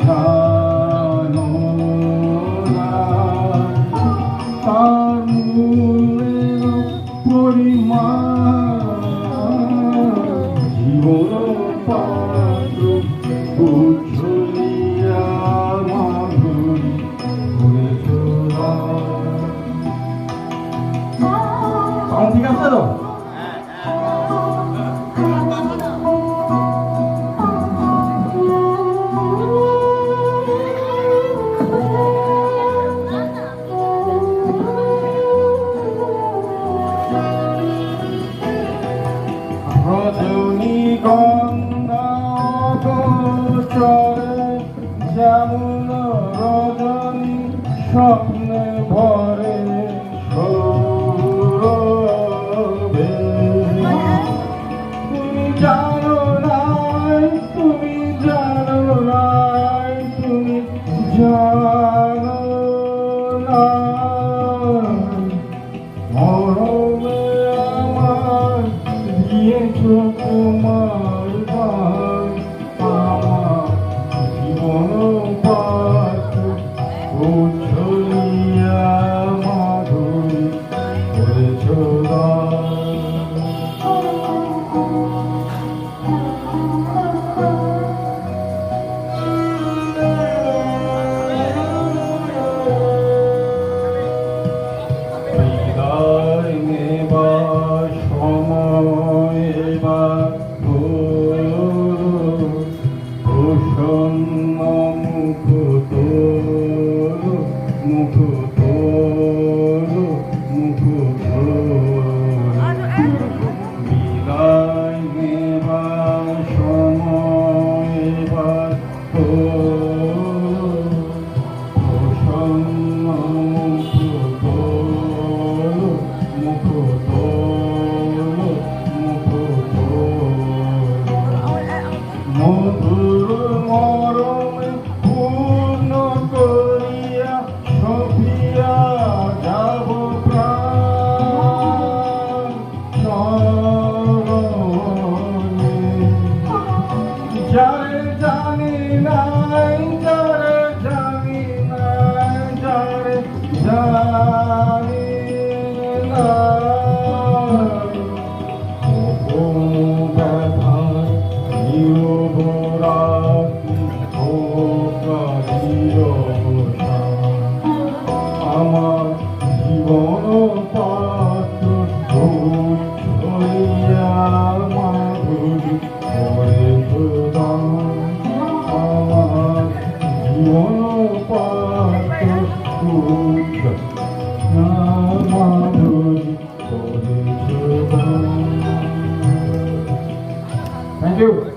জানো না তার মূল্যের পরিমাণ জীবন পাত্র উজ্জ্বলিয়া মাধুরী ঠিক আছে তো রজনীগন্ধা গোচরে যেমন রজনী স্বপ্নে ভরে সৌরভে তুমি জানো নাই তুমি জানো নাই তুমি জানো না মরমে আমার দিয়েছো তোমার দান আমার জীবন পাত্র উজ্জ্বলিয়া মাধুরী করেছো বিদায় নেবার সময় এবার প্রসন্ন মুখ মুখ মুখ বিদায় নেবার সময় এবার প্রসন্ন মধুর মরমে পূর্ণ করিয়া সফিয়া যাব প্রাণ চরণে যারে জানি নাই যারে জানি নাই যারে জানি নাই ও ব্যথা আমার জীবন পাত্র হইয়া মাধুরী করে আমার জীবন পাত্র মাধুরী করে Thank you.